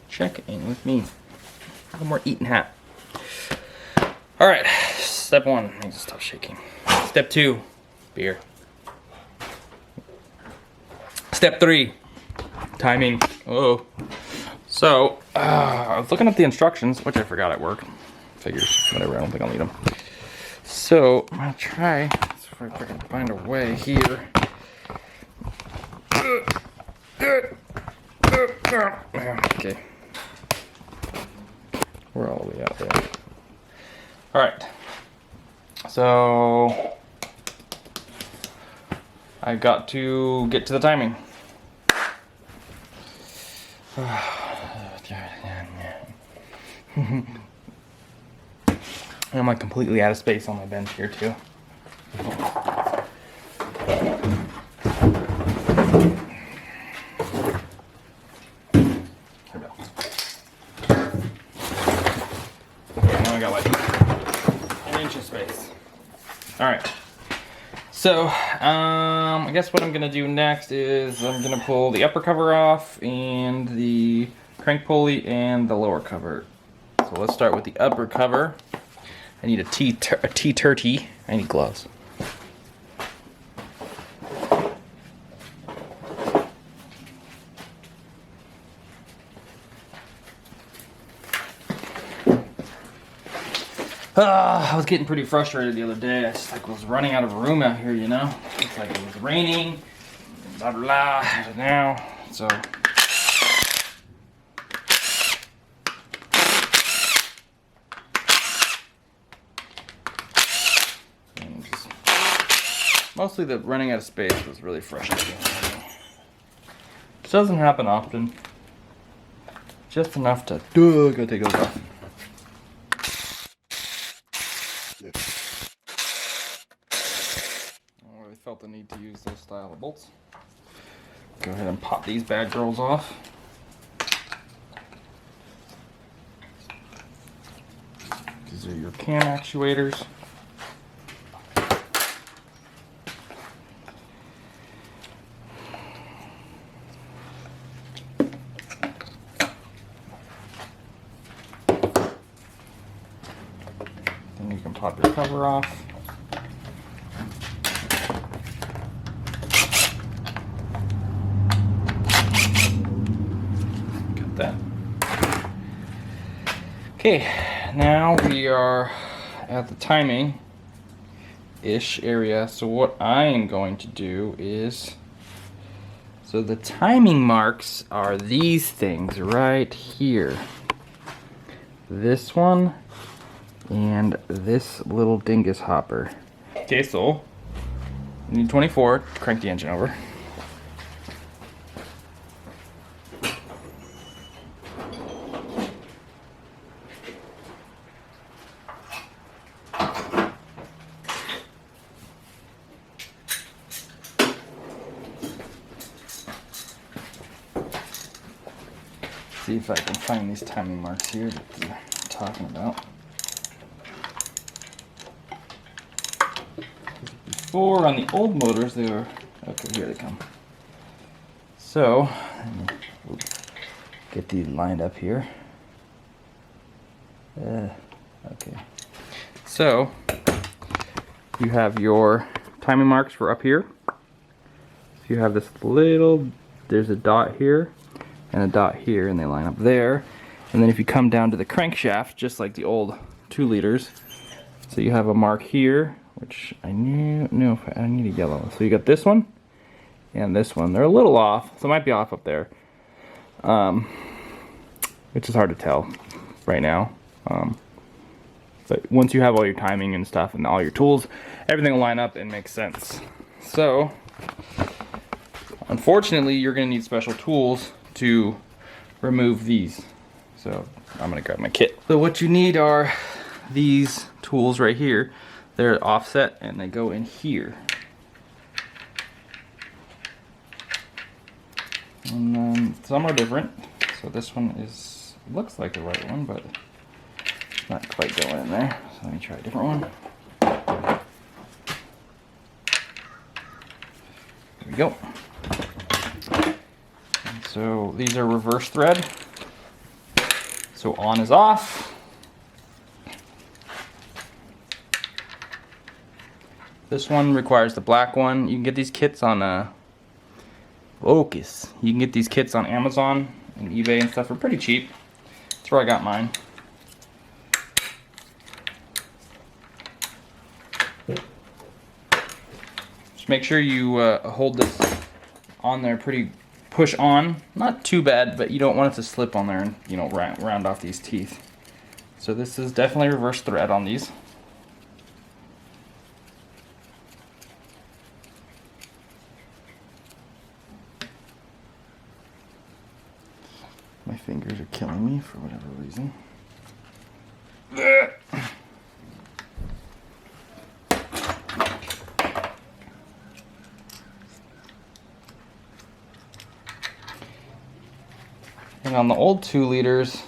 Check in with me. No more eating hat. Alright, step 1, I need to stop shaking. Step 2, beer. Step 3, timing. Oh. So, I was looking at the instructions, which I forgot at work. Figures, whatever, I don't think I'll need them. So, I'm gonna try, see if I can find a way here. Okay. We're all the way out there. Alright. So, I got to get to the timing. I'm like completely out of space on my bench here too. Now I got like an inch of space. Alright. So, I guess what I'm gonna do next is I'm gonna pull the upper cover off and the crank pulley and the lower cover. So let's start with the upper cover. I need a T30. I need gloves. I was getting pretty frustrated the other day. I just was running out of room out here, you know? It's like it was raining, blah blah blah, now, so. Mostly the running out of space was really frustrating. This doesn't happen often. Just enough to go take those off. I really felt the need to use those style of bolts. Go ahead and pop these bad girls off. These are your cam actuators. Then you can pop your cover off. Got that. Okay, now we are at the timing-ish area. So what I am going to do is, so the timing marks are these things right here. This one and this little dingus hopper. Okay, so you need 24 to crank the engine over. See if I can find these timing marks here that they're talking about. Before, on the old motors, they were, okay, here they come. So, get these lined up here. Okay. So, you have your timing marks for up here. So you have this little, there's a dot here and a dot here, and they line up there. And then if you come down to the crankshaft, just like the old 2 liters, so you have a mark here, which I need a yellow. So you got this one and this one. They're a little off, so it might be off up there, which is hard to tell right now. But once you have all your timing and stuff and all your tools, everything will line up and make sense. So, unfortunately, you're going to need special tools to remove these. So I'm going to grab my kit. So what you need are these tools right here. They're offset and they go in here. And then some are different. So this one is, looks like the right one, but it's not quite going in there. So let me try a different one. There we go. And so these are reverse thread. So on is off. This one requires the black one. You can get these kits on Focus. You can get these kits on Amazon and eBay and stuff for pretty cheap. That's where I got mine. Just make sure you hold this on there pretty push on. Not too bad, but you don't want it to slip on there and, you know, round off these teeth. So this is definitely reverse thread on these. My fingers are killing me for whatever reason. And on the old 2 liters,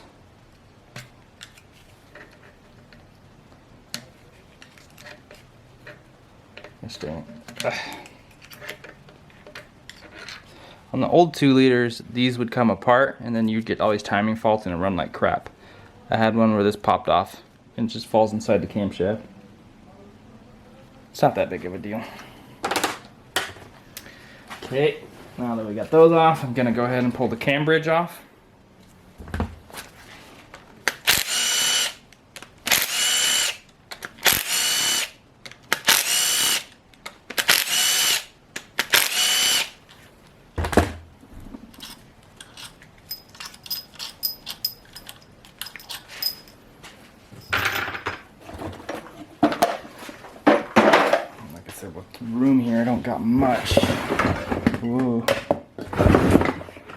on the old 2 liters, these would come apart and then you'd get all these timing faults and it'd run like crap. I had one where this popped off and it just falls inside the camshaft. It's not that big of a deal. Okay, now that we got those off, I'm gonna go ahead and pull the cam bridge off. Room here, I don't got much. Whoa.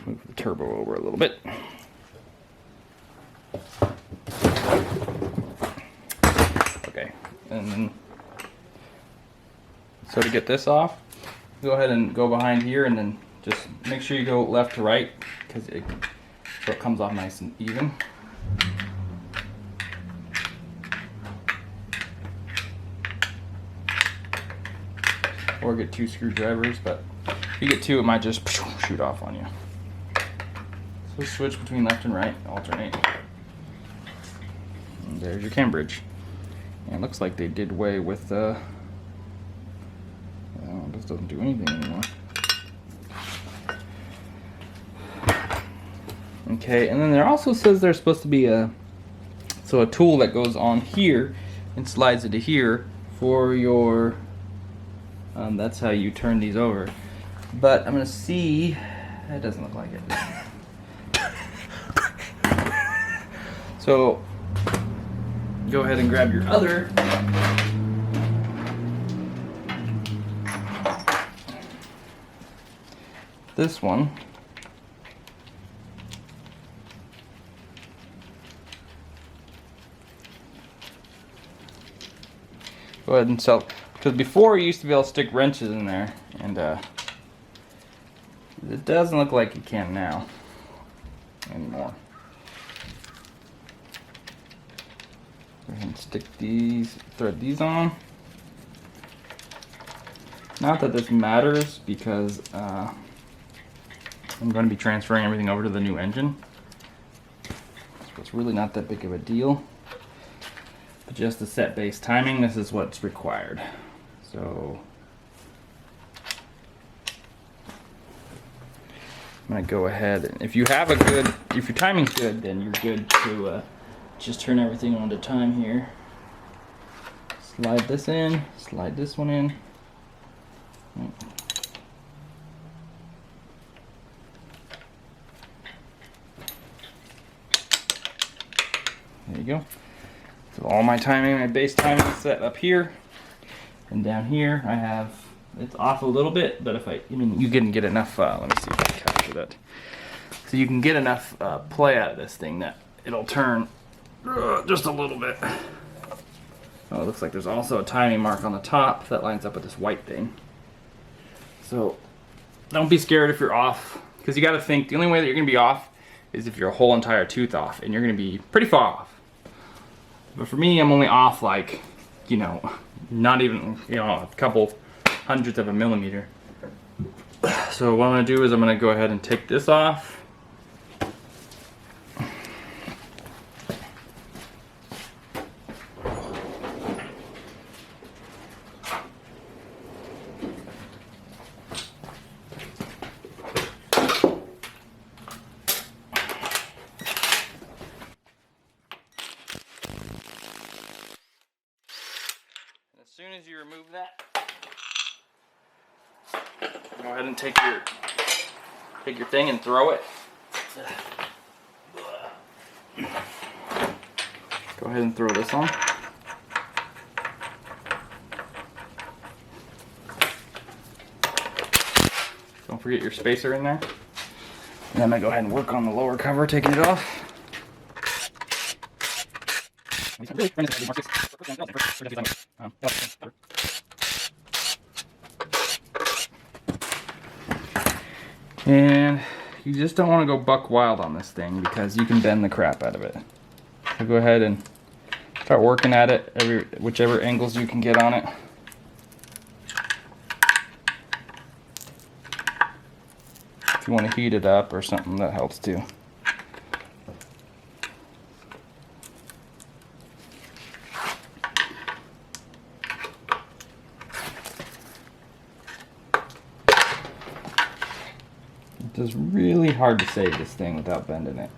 Move the turbo over a little bit. Okay, and then so to get this off, go ahead and go behind here and then just make sure you go left to right because so it comes off nice and even. Or get 2 screwdrivers, but if you get 2, it might just shoot off on you. So switch between left and right, alternate. And there's your cam bridge. And it looks like they did away with the. Well, this doesn't do anything anymore. Okay, and then there also says there's supposed to be a tool that goes on here and slides into here for your. That's how you turn these over. But I'm gonna see. That doesn't look like it. So go ahead and grab your other. This one. Go ahead and sell. Because before you used to be able to stick wrenches in there, and it doesn't look like you can now anymore. Go ahead and stick these, thread these on. Not that this matters because I'm going to be transferring everything over to the new engine. So it's really not that big of a deal. But just to set base timing, this is what's required. So I'm gonna go ahead and if your timing's good, then you're good to just turn everything on to time here. Slide this in, slide this one in. There you go. So all my timing, my base timing is set up here. And down here I have, it's off a little bit, but you can get enough, let me see if I can capture that. So you can get enough play out of this thing that it'll turn just a little bit. Oh, it looks like there's also a timing mark on the top that lines up with this white thing. So don't be scared if you're off, because you got to think the only way that you're going to be off is if you're a whole entire tooth off, and you're going to be pretty far off. But for me, I'm only off like, you know, not even, you know, a couple hundredths of a millimeter. So what I'm going to do is I'm going to go ahead and take this off. soon as you remove that, go ahead and take your thing and throw it. Go ahead and throw this on. Don't forget your spacer in there. And then I'm gonna go ahead and work on the lower cover, taking it off. And you just don't want to go buck wild on this thing because you can bend the crap out of it. So go ahead and start working at it, whichever angles you can get on it. If you want to heat it up or something, that helps too. It's really hard to save this thing without bending it.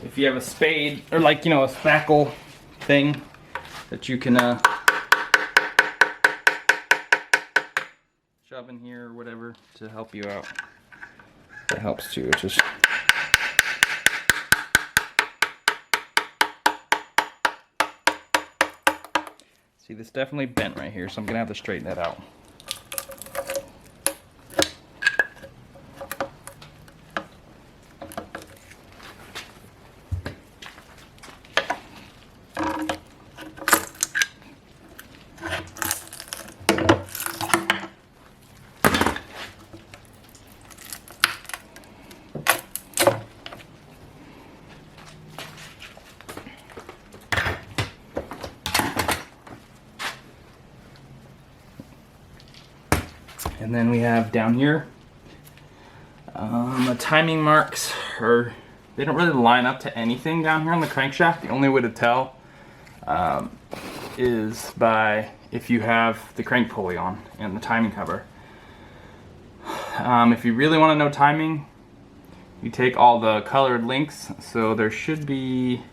If you have a spade or like, you know, a spackle thing that you can shove in here or whatever to help you out, that helps too. It's just see, this definitely bent right here, so I'm gonna have to straighten that out. And then we have down here, the timing marks they don't really line up to anything down here on the crankshaft. The only way to tell is by if you have the crank pulley on and the timing cover. If you really want to know timing, you take all the colored links. So there should be,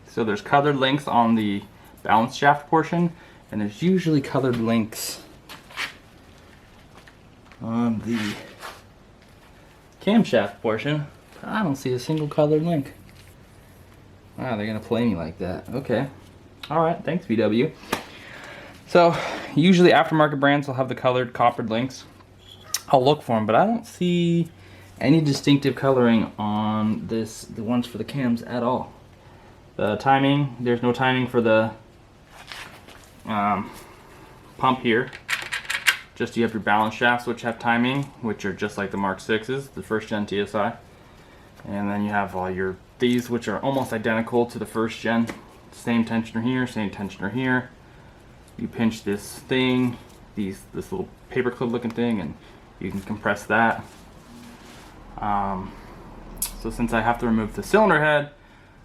so there's colored links on the balance shaft portion, and there's usually colored links on the camshaft portion. I don't see a single colored link. Wow, they're gonna play me like that. Okay. Alright, thanks VW. So, usually aftermarket brands will have the colored coppered links. I'll look for them, but I don't see any distinctive coloring on the ones for the cams at all. The timing, there's no timing for the pump here. Just you have your balance shafts, which have timing, which are just like the Mark 6s, the first gen TSI. And then you have all your these, which are almost identical to the first gen. Same tensioner here, same tensioner here. You pinch this thing, this little paperclip looking thing, and you can compress that. So since I have to remove the cylinder head,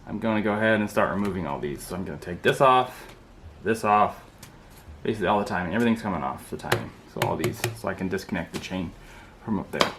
I'm going to go ahead and start removing all these. So I'm going to take this off, basically all the timing. Everything's coming off the timing. So all these, so I can disconnect the chain from up there.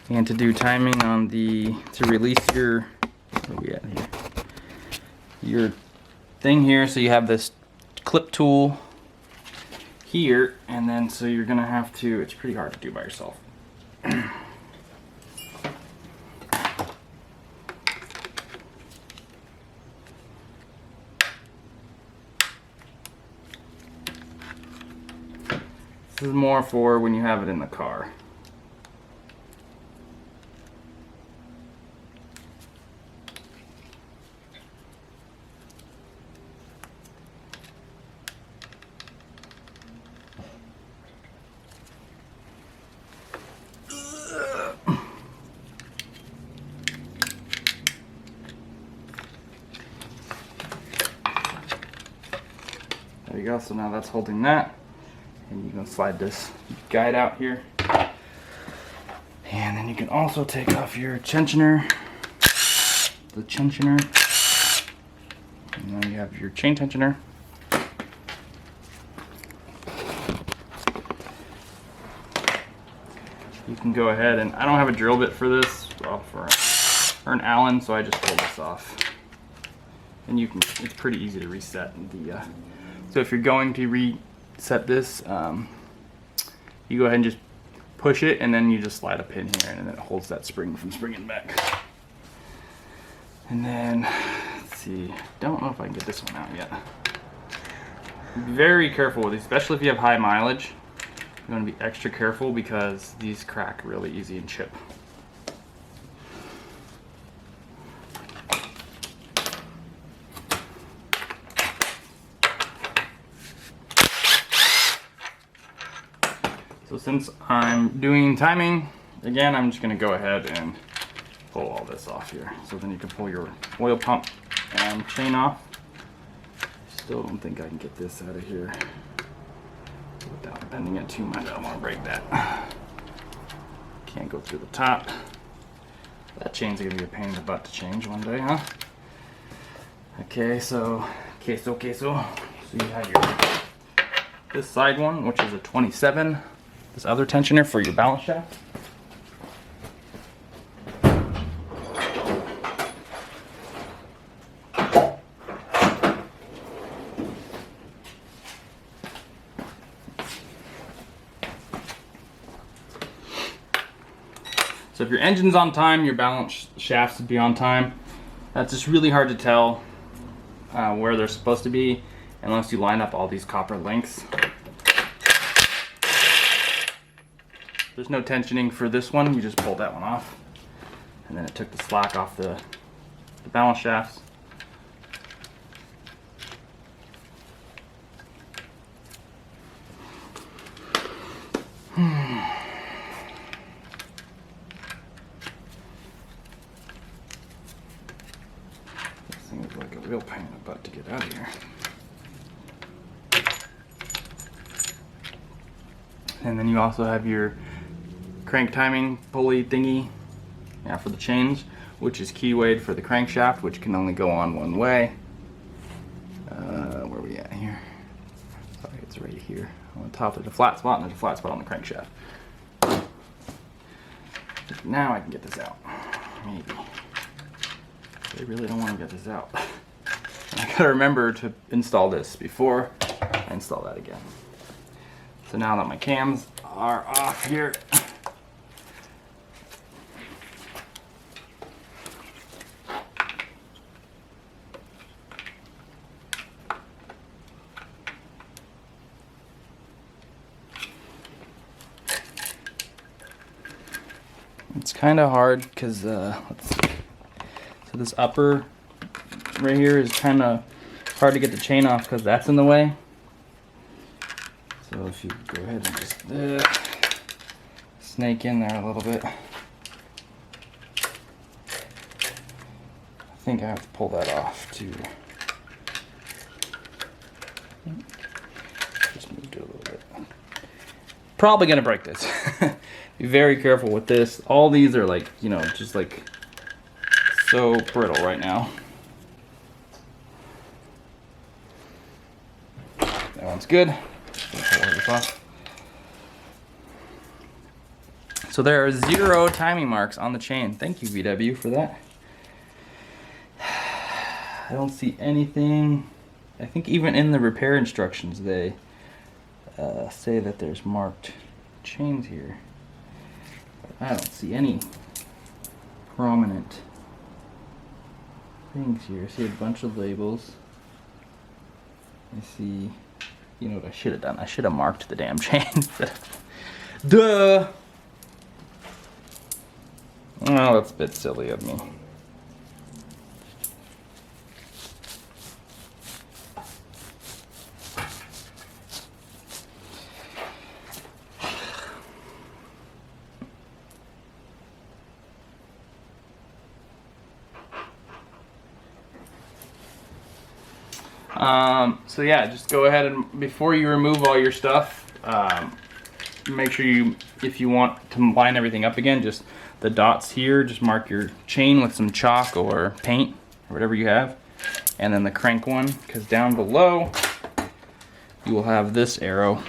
And to do timing on to release your, where are we at here? Your thing here, so you have this clip tool here, and then so you're gonna have to, it's pretty hard to do by yourself. This is more for when you have it in the car. There you go, so now that's holding that. And you can slide this guide out here. And then you can also take off your tensioner, the tensioner. And then you have your chain tensioner. You can go ahead and, I don't have a drill bit for this, well, for an Allen, so I just pull this off. And you can, it's pretty easy to reset the, so if you're going to reset this, you go ahead and just push it, and then you just slide a pin here, and then it holds that spring from springing back. And then, let's see, don't know if I can get this one out yet. Be very careful with these, especially if you have high mileage. You want to be extra careful because these crack really easy and chip. So since I'm doing timing, again, I'm just going to go ahead and pull all this off here. So then you can pull your oil pump and chain off. Still don't think I can get this out of here without bending it too much. I don't want to break that. Can't go through the top. That chain's going to be a pain in the butt to change one day, huh? Okay, so queso. So you have your this side one, which is a 27. This other tensioner for your balance shaft. So if your engine's on time, your balance shafts would be on time. That's just really hard to tell where they're supposed to be unless you line up all these copper links. There's no tensioning for this one, you just pulled that one off. And then it took the slack off the balance shafts. This thing is like a real pain in the butt to get out of here. And then you also have your crank timing pulley thingy for the chains, which is keywayed for the crankshaft, which can only go on one way. Where are we at here? Sorry, it's right here. On the top there's a flat spot, and there's a flat spot on the crankshaft. Now I can get this out. Maybe. I really don't want to get this out. I gotta remember to install this before I install that again. So now that my cams are off here, it's kind of hard because let's see. So this upper right here is kind of hard to get the chain off because that's in the way. So if you go ahead and just snake in there a little bit. I think I have to pull that off too. Just moved it a little bit. Probably gonna break this. Be very careful with this. All these are like, you know, just like so brittle right now. That one's good. So there are 0 timing marks on the chain. Thank you, VW, for that. I don't see anything. I think even in the repair instructions they say that there's marked chains here. But I don't see any prominent things here. I see a bunch of labels. I see You know what I should have done? I should have marked the damn chain. Duh! Oh, that's a bit silly of me. So yeah, just go ahead and before you remove all your stuff, make sure you, if you want to line everything up again, just the dots here, just mark your chain with some chalk or paint or whatever you have. And then the crank one, because down below you will have this arrow.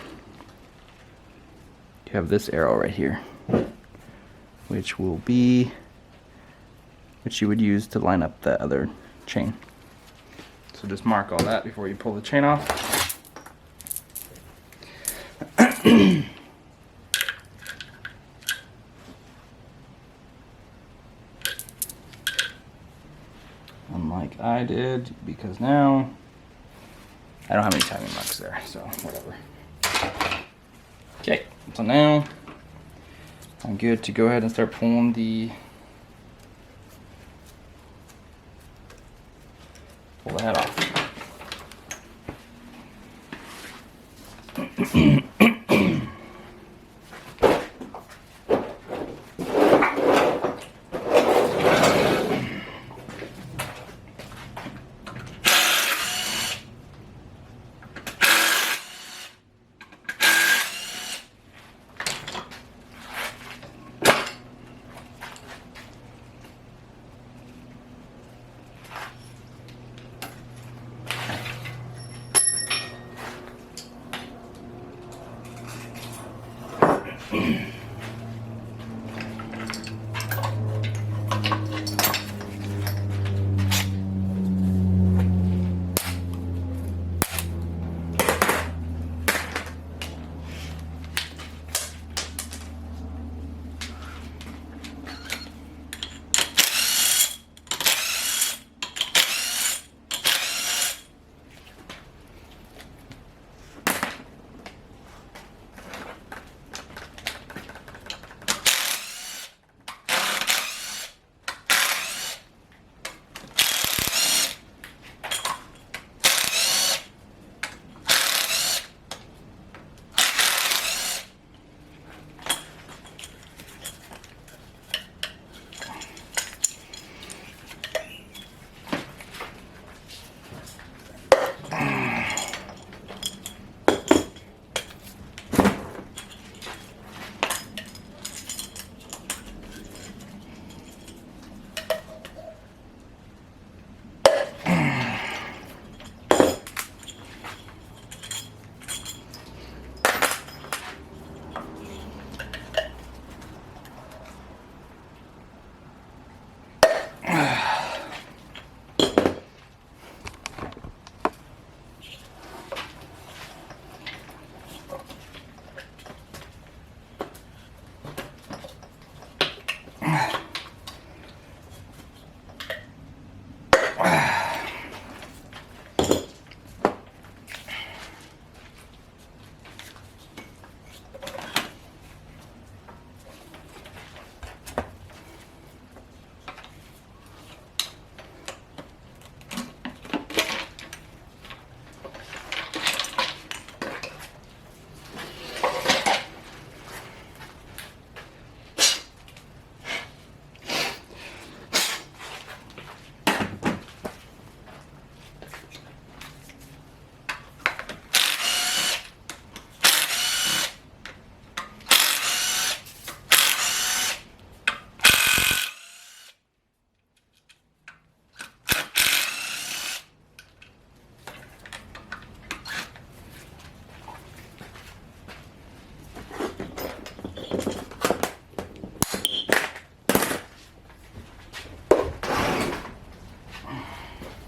You have this arrow right here, which will be, which you would use to line up the other chain. So just mark all that before you pull the chain off. Unlike I did, because now I don't have any timing marks there, so whatever. Okay, so now I'm good to go ahead and start pulling the head off.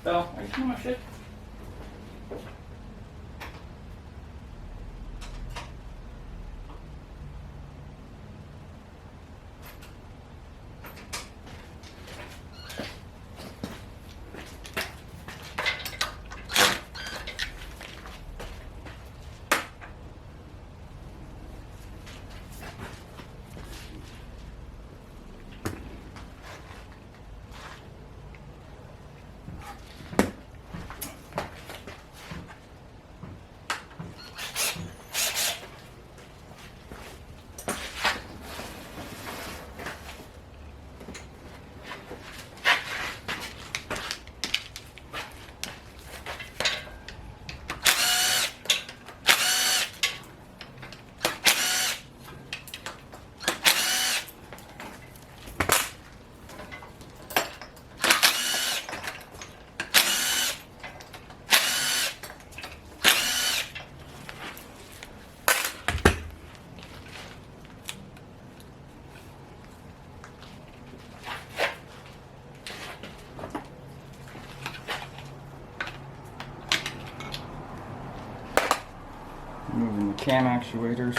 Belle, are you doing my shit? Moving the cam actuators.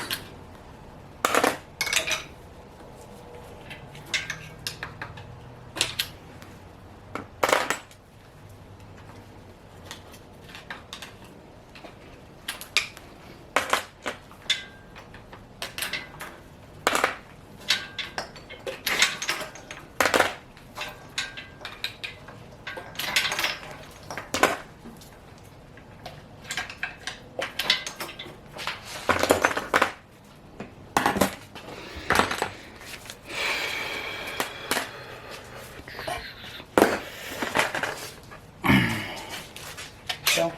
So.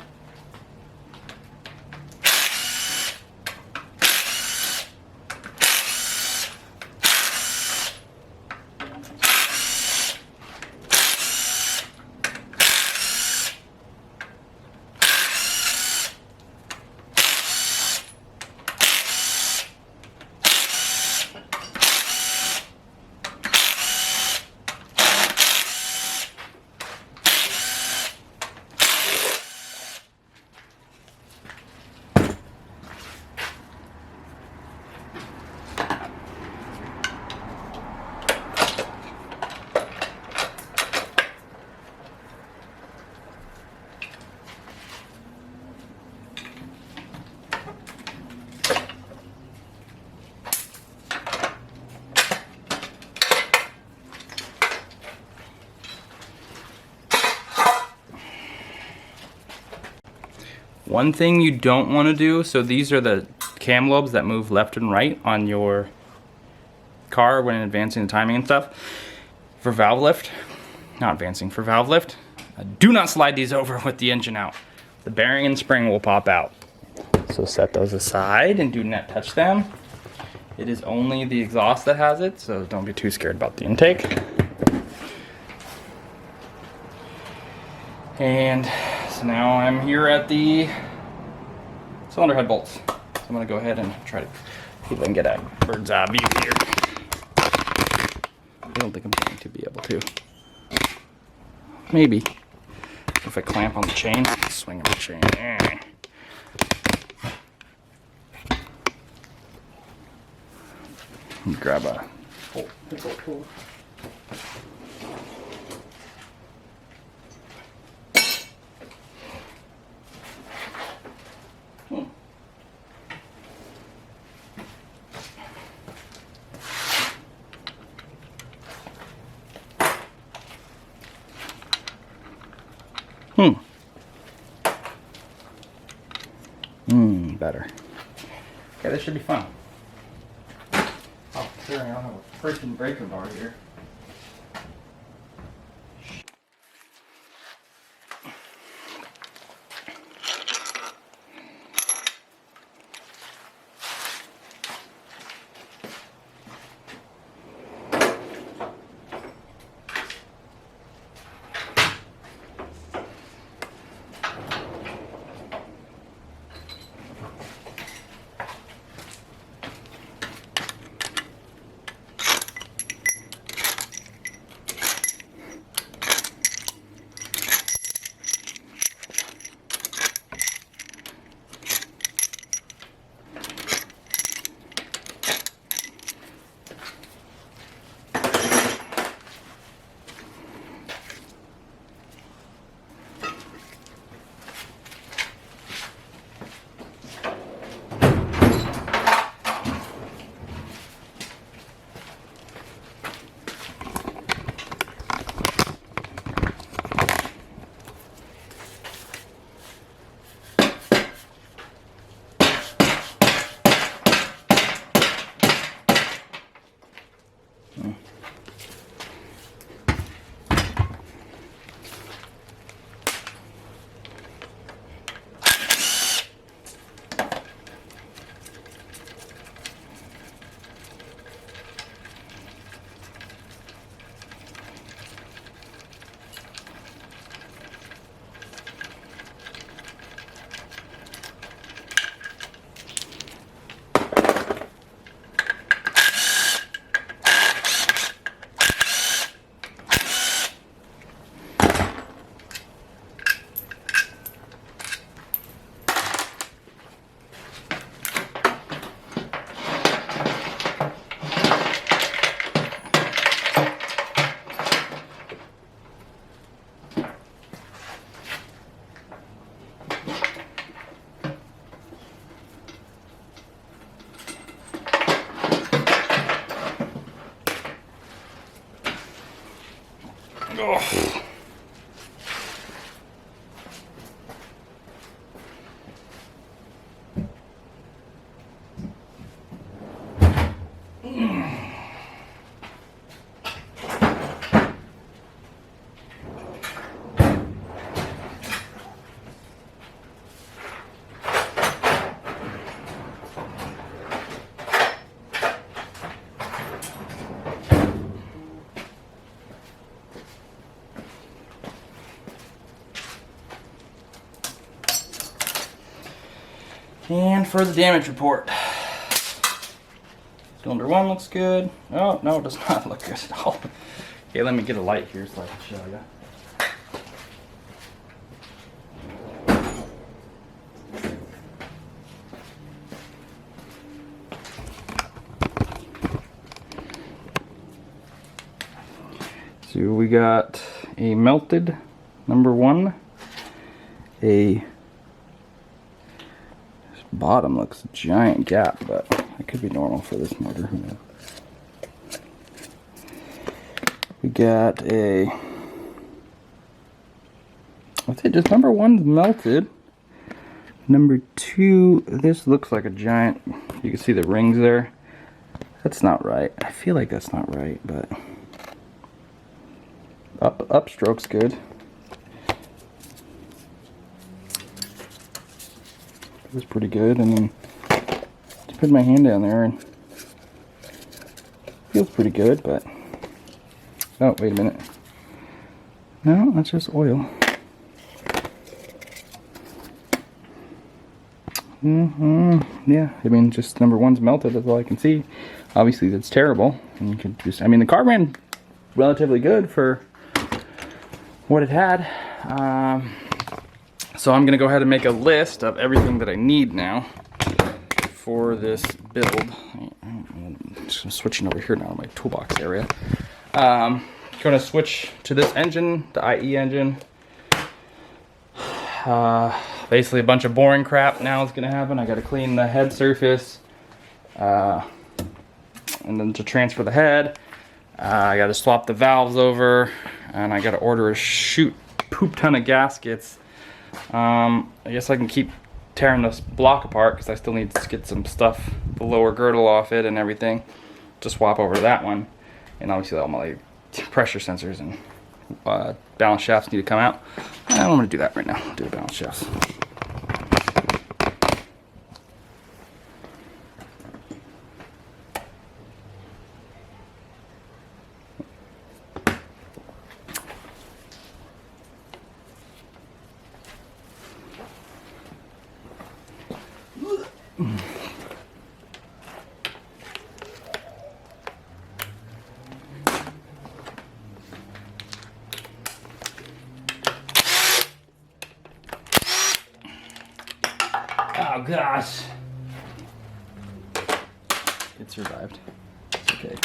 One thing you don't want to do, so these are the cam lobes that move left and right on your car when advancing the timing and stuff. For valve lift, not advancing, for valve lift, do not slide these over with the engine out. The bearing and spring will pop out. So set those aside and do not touch them. It is only the exhaust that has it, so don't be too scared about the intake. And so now I'm here at the cylinder head bolts. So I'm gonna go ahead and try to see if I can get a bird's eye view here. I don't think I'm going to be able to. Maybe. If I clamp on the chain, swing on the chain. Grab a pull. Better. Okay, this should be fun. Oh, sure, I don't have a freaking breaker bar here. And for the damage report, cylinder 1 looks good. Oh, no, it does not look good at all. Okay, let me get a light here so I can show you. So we got a melted number 1, this bottom looks a giant gap, but it could be normal for this motor, who knows. We got a, I'd say just number 1's melted. Number 2, this looks like a giant, you can see the rings there. That's not right. I feel like that's not right, but upstroke's good. It was pretty good, and then just put my hand down there and feels pretty good, but oh, wait a minute. No, that's just oil. Yeah, I mean, just number 1's melted, that's all I can see. Obviously, that's terrible. And you could just, I mean, the car ran relatively good for what it had. So I'm gonna go ahead and make a list of everything that I need now for this build. I'm just switching over here now to my toolbox area. Gonna switch to this engine, the IE engine. Basically a bunch of boring crap now is gonna happen. I gotta clean the head surface, and then to transfer the head, I gotta swap the valves over, and I gotta order a poop ton of gaskets. I guess I can keep tearing this block apart because I still need to get some stuff, the lower girdle off it and everything, to swap over to that one. And obviously all my pressure sensors and balance shafts need to come out. And I'm going to do that right now. I'll do the balance shafts. Oh gosh. It survived. It's okay.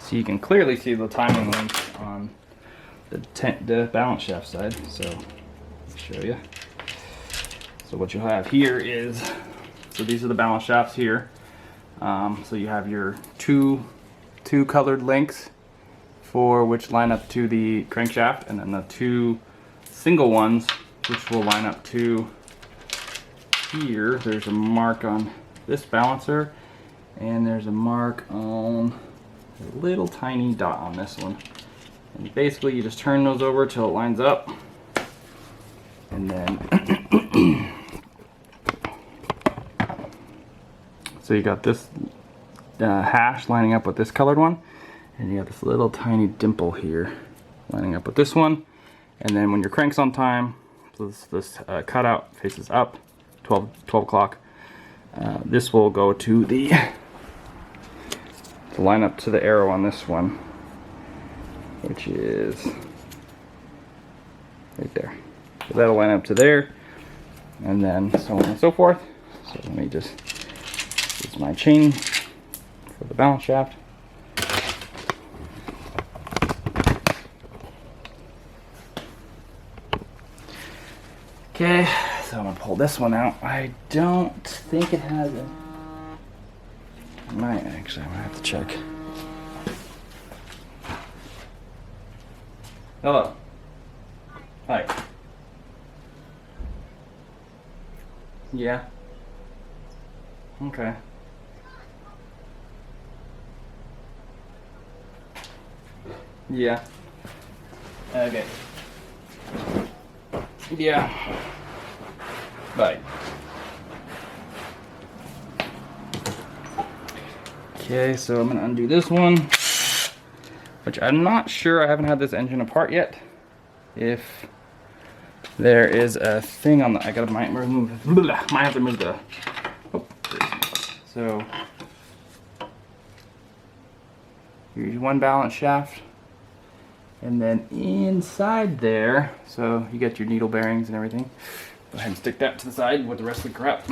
So you can clearly see the timing link on the balance shaft side. So I'll show you. So what you'll have here is, so these are the balance shafts here. So you have your two colored links for which line up to the crankshaft, and then the 2 single ones which will line up to here. There's a mark on this balancer, and there's a mark on a little tiny dot on this one. And basically you just turn those over till it lines up, and then so you got this hash lining up with this colored one, and you have this little tiny dimple here lining up with this one. And then when your crank's on time, so this cutout faces up, 12 o'clock, this will go to line up to the arrow on this one, which is right there. So that'll line up to there, and then so on and so forth. So let me just use my chain for the balance shaft. Okay, so I'm gonna pull this one out. I don't think it has a. Might actually, I'm gonna have to check. Hello. Hi. Yeah. Okay. Yeah. Okay. Yeah. Bye. Okay, so I'm gonna undo this one. which I'm not sure, I haven't had this engine apart yet, if there is a thing on the, might have to move the, oh, so here's one balance shaft, and then inside there, so you got your needle bearings and everything. Go ahead and stick that to the side with the rest of the crap.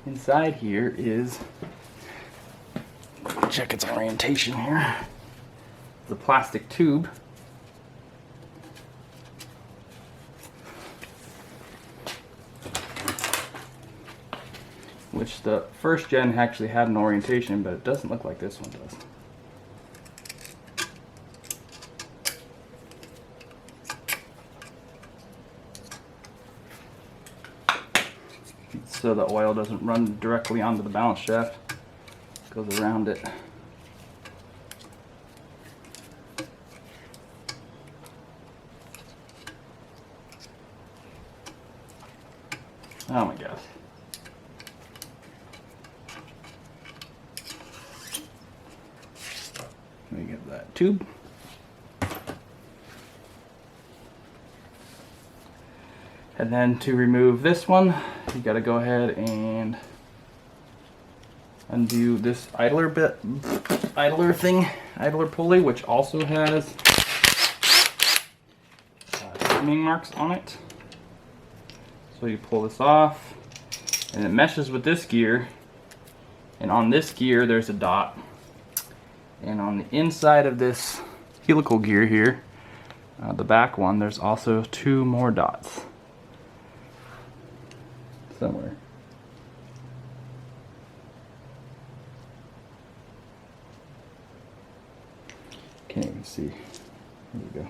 Inside here is, check its orientation here, the plastic tube. Which the first gen actually had an orientation, but it doesn't look like this one does. So the oil doesn't run directly onto the balance shaft, it goes around it. Oh my gosh. Let me get that tube. And then to remove this one, you got to go ahead and undo this idler pulley, which also has skimming marks on it. So you pull this off, and it meshes with this gear, and on this gear there's a dot, and on the inside of this helical gear here, the back one, there's also 2 more dots somewhere. Can't even see. Here we go.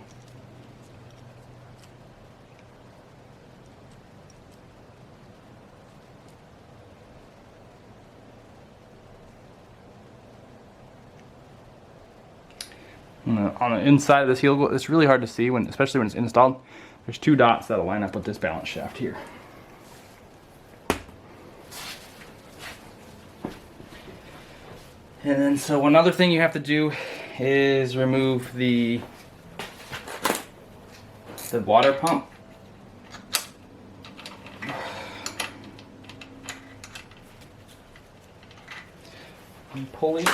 On the inside of this helical, it's really hard to see when, especially when it's installed. There's 2 dots that'll line up with this balance shaft here. And then, so one other thing you have to do is remove the water pump. And pulley.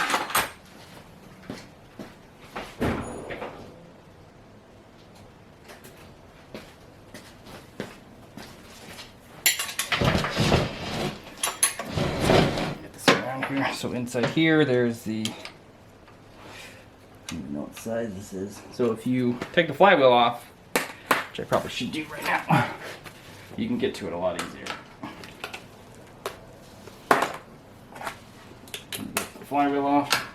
So inside here, there's the, I don't even know what size this is. So if you take the flywheel off, which I probably should do right now, you can get to it a lot easier. Get the flywheel off.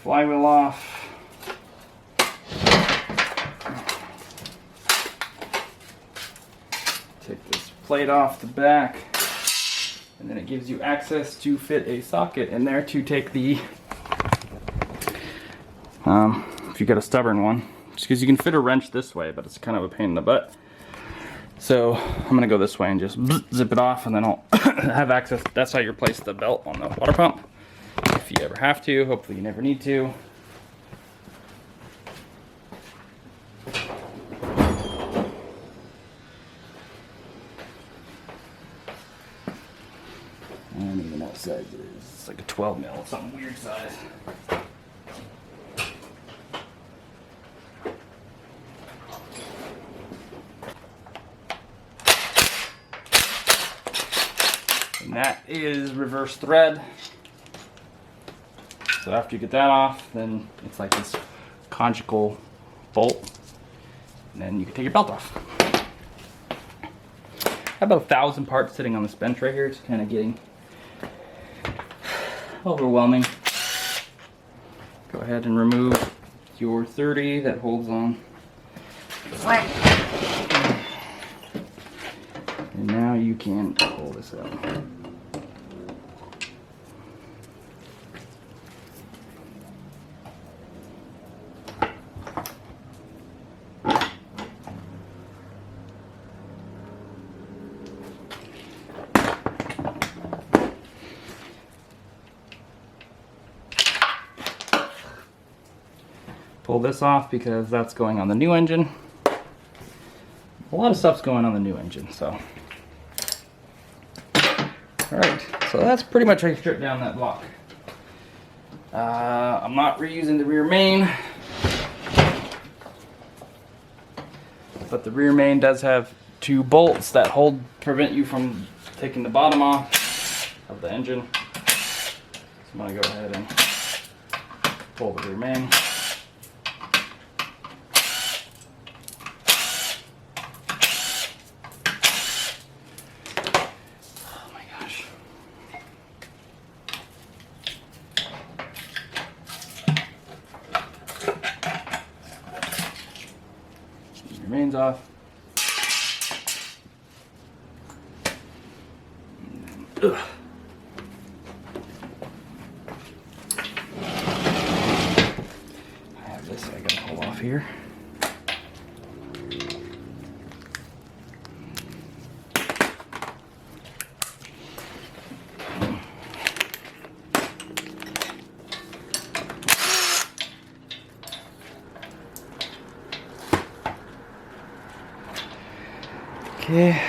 Flywheel off. Take this plate off the back, and then it gives you access to fit a socket in there to take the, if you got a stubborn one, just because you can fit a wrench this way, but it's kind of a pain in the butt. So I'm gonna go this way and just zip it off, and then I'll have access. That's how you replace the belt on the water pump. If you ever have to, hopefully you never need to. I don't even know what size it is. It's like a 12 mil, some weird size. And that is reverse thread. So after you get that off, then it's like this conjugal bolt, and then you can take your belt off. I have about 1,000 parts sitting on this bench right here. It's kind of getting overwhelming. Go ahead and remove your 30 that holds on. And now you can pull this out. Pull this off because that's going on the new engine. A lot of stuff's going on the new engine, so. Alright, so that's pretty much how you strip down that block. I'm not reusing the rear main, but the rear main does have 2 bolts that prevent you from taking the bottom off of the engine. So I'm going to go ahead and pull the rear main. Remains off. Ugh. I have this I gotta pull off here. Okay,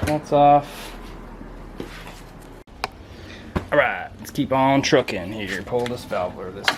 that's off. Alright, let's keep on trucking here. Pull this valve or this.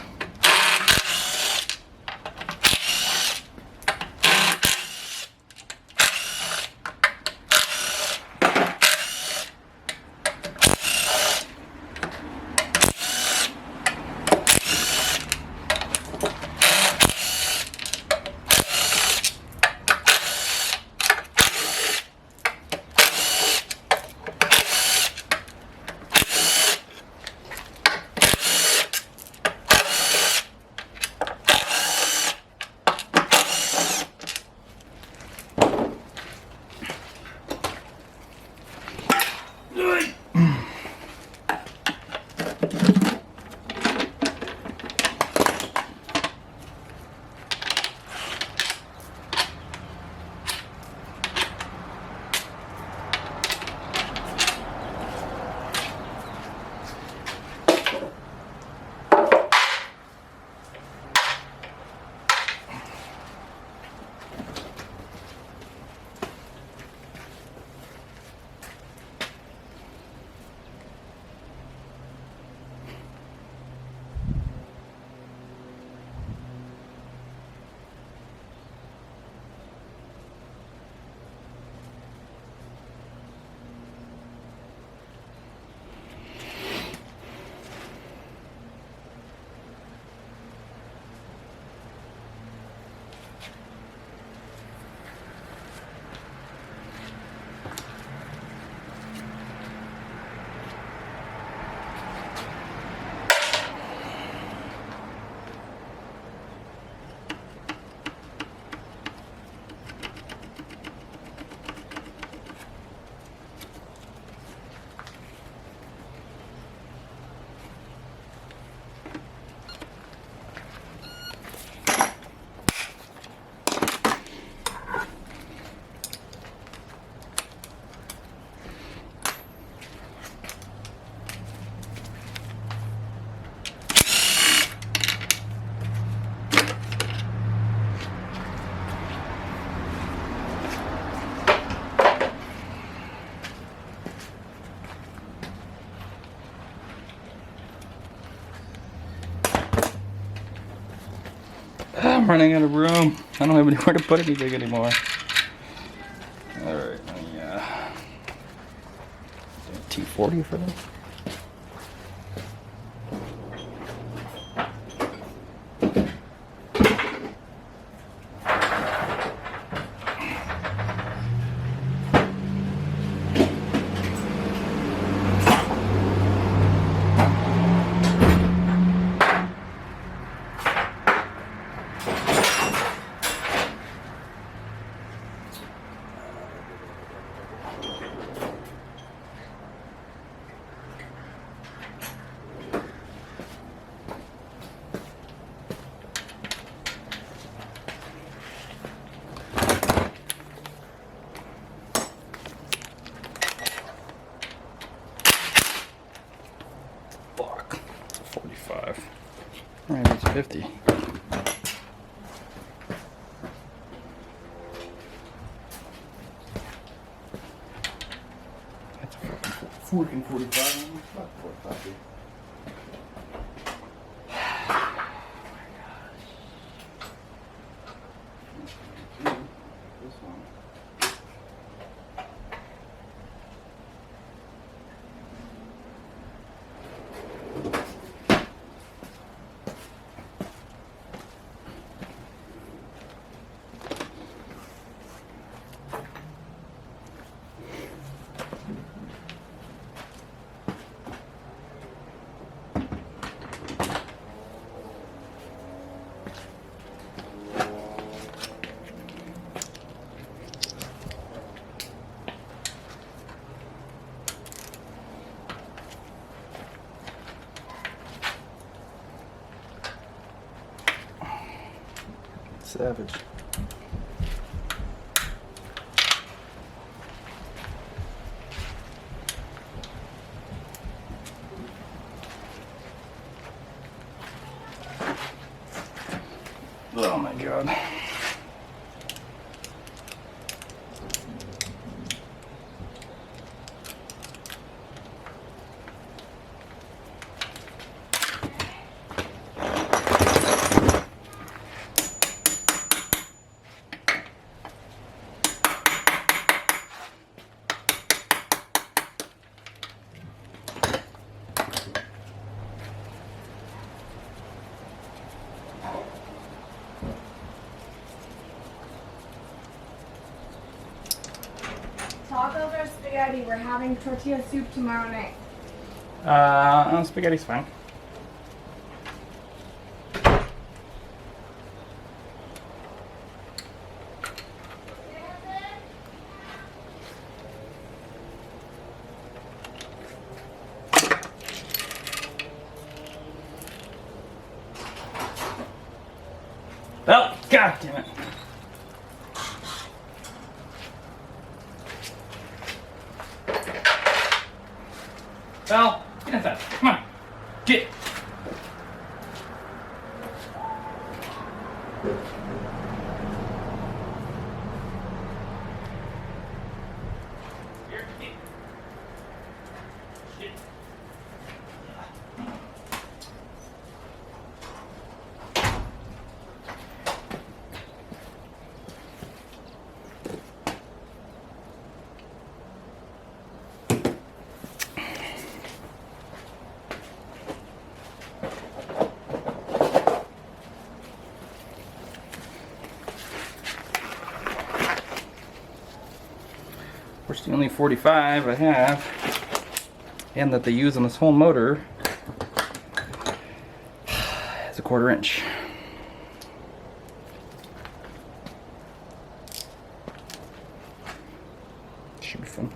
I'm running out of room. I don't have anywhere to put anything anymore. Alright, let me T40 for this. 50. That's a fucking 45. Not 45. Savage. Oh my god. Tacos or spaghetti? We're having tortilla soup tomorrow night. Spaghetti's fine. Oh, god damn it. Val, get inside. Come on. Get. Here, get. Shit. Of course, the only 45 I have, and that they use on this whole motor, is a 1/4 inch. Should be fun.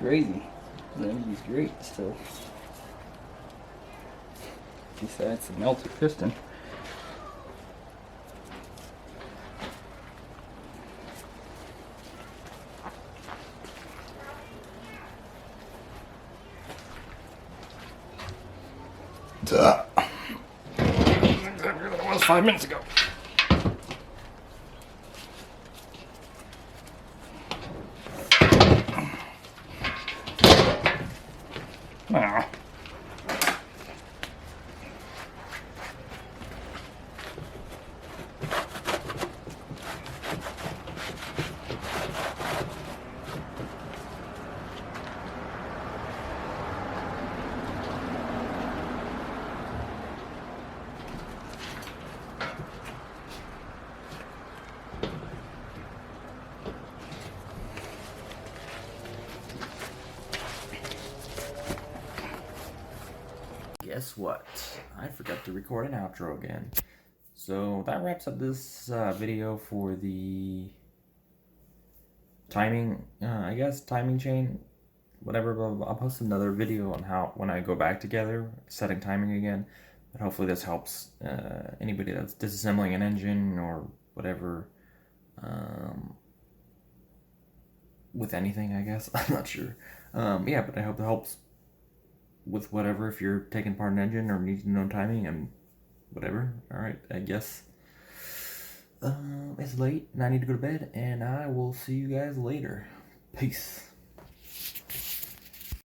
crazy. The energy's great still. Besides the melted piston. That was 5 minutes ago. Ah. Guess what? I forgot to record an outro again. So that wraps up this video for the timing, I guess, timing chain, whatever. Blah, blah, blah. I'll post another video on how, when I go back together, setting timing again. But hopefully this helps anybody that's disassembling an engine or whatever, with anything, I guess. I'm not sure. Yeah, but I hope it helps with whatever, if you're taking part in an engine or need to know timing and whatever. Alright, I guess it's late and I need to go to bed, and I will see you guys later. Peace.